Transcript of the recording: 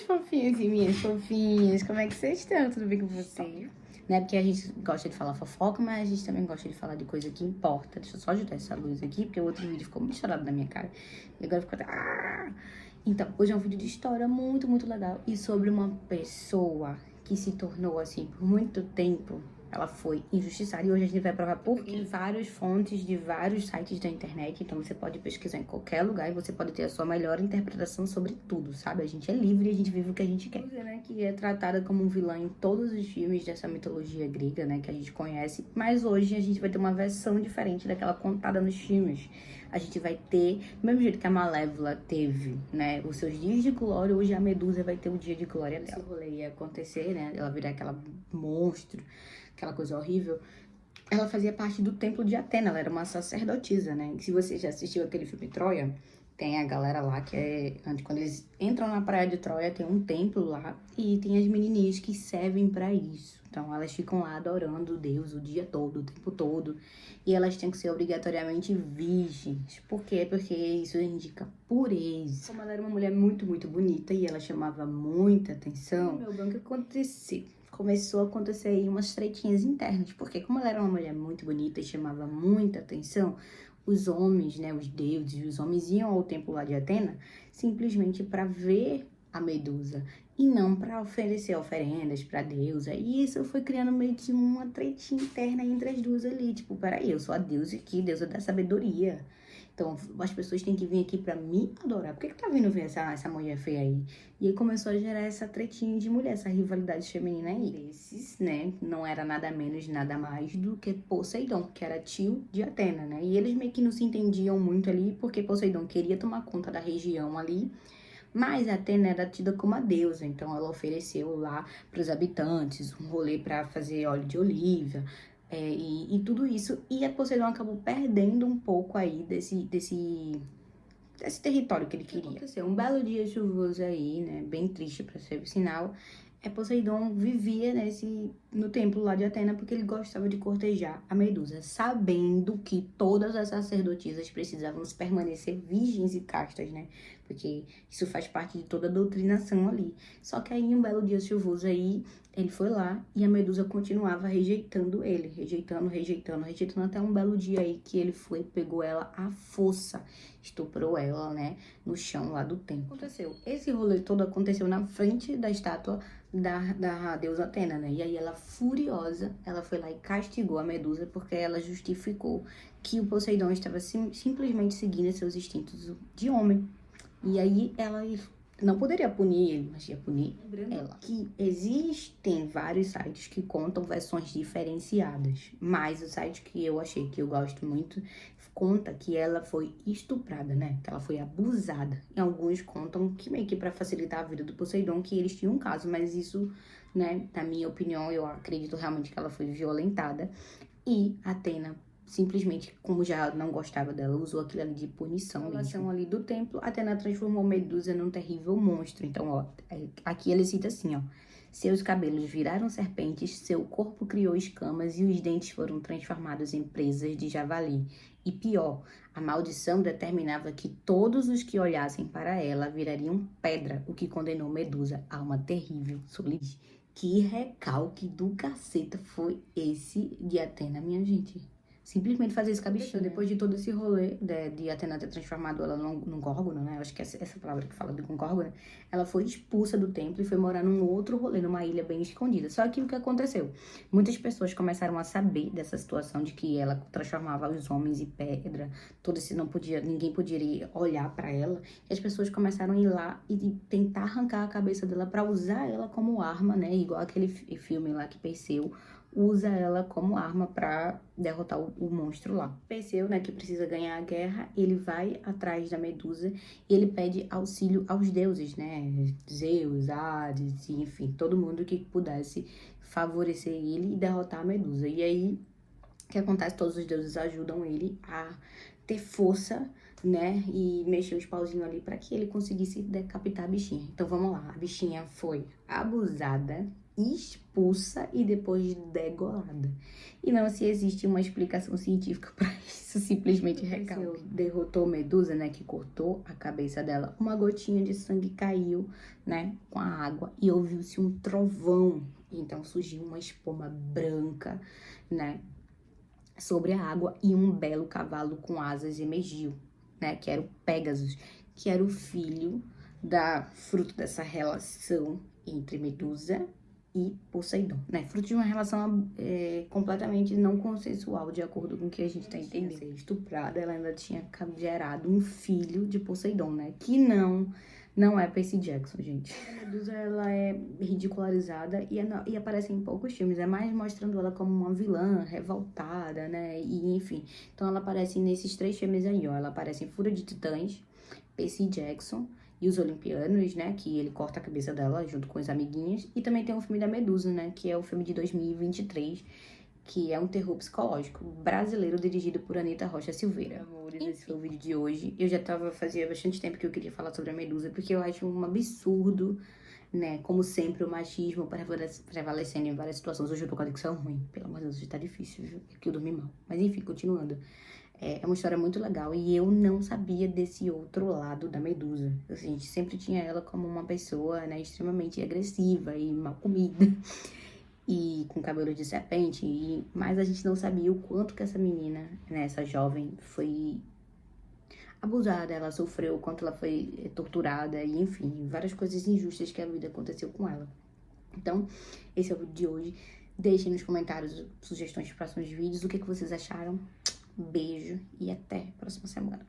meus fofinhos e minhas fofinhas, como é que vocês estão? Tudo bem com vocês? Né? Porque a gente gosta de falar fofoca, mas a gente também gosta de falar de coisa que importa. Deixa eu só ajudar essa luz aqui, porque o outro vídeo ficou muito chorado na minha cara. E agora ficou... Então, hoje é um vídeo de história muito, muito legal. E sobre uma pessoa que se tornou, assim, por muito tempo... Ela foi injustiçada e hoje a gente vai provar por quê. Tem várias fontes de vários sites da internet, então você pode pesquisar em qualquer lugar e você pode ter a sua melhor interpretação sobre tudo, sabe? A gente é livre e a gente vive o que a gente quer. Né? Que é tratada como um vilã em todos os filmes dessa mitologia grega, né? Que a gente conhece, mas hoje a gente vai ter uma versão diferente daquela contada nos filmes. A gente vai ter, do mesmo jeito que a Malévola teve, né, os seus dias de glória, hoje a Medusa vai ter o dia de glória dela. Esse rolê ia acontecer, né, ela virar aquela monstro, aquela coisa horrível. Ela fazia parte do templo de Atena, ela era uma sacerdotisa, né, e se você já assistiu aquele filme Troia, tem a galera lá que é, quando eles entram na praia de Troia, tem um templo lá e tem as menininhas que servem pra isso. Então elas ficam lá adorando Deus o dia todo, o tempo todo. E elas têm que ser obrigatoriamente virgens. Por quê? Porque isso indica pureza. Como ela era uma mulher muito, muito bonita e ela chamava muita atenção, meu bem, o que aconteceu? Começou a acontecer aí umas tretinhas internas. Porque como ela era uma mulher muito bonita e chamava muita atenção, os homens, né, os deuses, os homens iam ao templo lá de Atena simplesmente para ver a Medusa e não para oferecer oferendas para deusa. E isso foi criando meio que uma tretinha interna entre as duas ali. Tipo, peraí, eu sou a deusa aqui, deusa da sabedoria. Então, as pessoas têm que vir aqui pra me adorar. Por que tá vindo ver essa mulher feia aí? E aí começou a gerar essa tretinha de mulher, essa rivalidade feminina aí. Esses, né, não era nada menos, nada mais do que Poseidon, que era tio de Atena, né? E eles meio que não se entendiam muito ali, porque Poseidon queria tomar conta da região ali, mas Atena era tida como a deusa, então ela ofereceu lá para os habitantes um rolê para fazer óleo de oliva, e tudo isso. E a Poseidon acabou perdendo um pouco aí desse território que ele queria. Aconteceu um belo dia chuvoso aí, né, bem triste para ser o sinal. Poseidon vivia no templo lá de Atena porque ele gostava de cortejar a Medusa, sabendo que todas as sacerdotisas precisavam permanecer virgens e castas, né? Porque isso faz parte de toda a doutrinação ali. Só que aí, um belo dia chuvoso aí, ele foi lá e a Medusa continuava rejeitando ele, rejeitando, até um belo dia aí que ele foi, pegou ela à força, estuprou ela, né, no chão lá do templo. Aconteceu. Esse rolê todo aconteceu na frente da estátua da deusa Atena, né? E aí ela, furiosa, ela foi lá e castigou a Medusa porque ela justificou que o Poseidon estava simplesmente seguindo seus instintos de homem. E aí ela não poderia punir ele, mas ia punir ela. Que existem vários sites que contam versões diferenciadas, mas o site que eu achei, que eu gosto muito, conta que ela foi estuprada, né? Que ela foi abusada. E alguns contam que meio que para facilitar a vida do Poseidon, que eles tinham um caso, mas isso, né, na minha opinião, eu acredito realmente que ela foi violentada. E Atena, simplesmente, como já não gostava dela, usou aquilo ali de punição. A ação ali do templo, Atena transformou Medusa num terrível monstro. Então, ó, aqui ele cita assim, ó: seus cabelos viraram serpentes, seu corpo criou escamas e os dentes foram transformados em presas de javali. E pior, a maldição determinava que todos os que olhassem para ela virariam pedra, o que condenou Medusa a uma terrível solidão. Que recalque do caceta foi esse de Atena, minha gente? Simplesmente fazer isso com a bichinha. Depois de todo esse rolê de Atena ter transformado ela num górgono, né? Eu acho que é essa palavra que fala de um górgono. Ela foi expulsa do templo e foi morar num outro rolê, numa ilha bem escondida. Só que o que aconteceu? Muitas pessoas começaram a saber dessa situação de que ela transformava os homens em pedra. Ninguém podia olhar pra ela. E as pessoas começaram a ir lá e tentar arrancar a cabeça dela pra usar ela como arma, né? Igual aquele filme lá que Perseu usa ela como arma pra derrotar o monstro lá. Perseu, né, que precisa ganhar a guerra, ele vai atrás da Medusa e ele pede auxílio aos deuses, né, Zeus, Hades, enfim, todo mundo que pudesse favorecer ele e derrotar a Medusa. E aí, o que acontece? Todos os deuses ajudam ele a ter força, né? E mexeu os pauzinhos ali pra que ele conseguisse decapitar a bichinha. Então vamos lá, a bichinha foi abusada, expulsa e depois degolada. E não se existe uma explicação científica pra isso, simplesmente recalque. Derrotou Medusa, né, que cortou a cabeça dela. Uma gotinha de sangue caiu, né, com a água e ouviu-se um trovão. Então surgiu uma espuma branca, né, sobre a água e um belo cavalo com asas emergiu, né, que era o Pégasus, que era o filho fruto dessa relação entre Medusa e Poseidon, né, fruto de uma relação completamente não consensual, de acordo com o que a gente tá entendendo. Ser estuprada, ela ainda tinha gerado um filho de Poseidon, né, que não é Percy Jackson, gente. A Medusa, ela é ridicularizada e aparece em poucos filmes. É mais mostrando ela como uma vilã revoltada, né? E, enfim. Então, ela aparece nesses 3 filmes aí, ó. Ela aparece em Fúria de Titãs, Percy Jackson e Os Olimpianos, né? Que ele corta a cabeça dela junto com os amiguinhos. E também tem o filme da Medusa, né? Que é o filme de 2023, que é um terror psicológico brasileiro dirigido por Anita Rocha Silveira. Amores, esse foi o vídeo de hoje. Eu fazia bastante tempo que eu queria falar sobre a Medusa, porque eu acho um absurdo, né? Como sempre, o machismo prevalecendo em várias situações. Hoje eu tô com a dicção ruim, pelo amor de Deus, hoje tá difícil, viu? Porque eu dormi mal. Mas enfim, continuando. É uma história muito legal e eu não sabia desse outro lado da Medusa. Assim, a gente sempre tinha ela como uma pessoa, né, extremamente agressiva e mal comida. E com cabelo de serpente, mas a gente não sabia o quanto que essa menina, né, essa jovem, foi abusada, ela sofreu, o quanto ela foi torturada, e enfim, várias coisas injustas que a vida aconteceu com ela. Então, esse é o vídeo de hoje. Deixem nos comentários sugestões de próximos vídeos, o que vocês acharam. Beijo e até a próxima semana.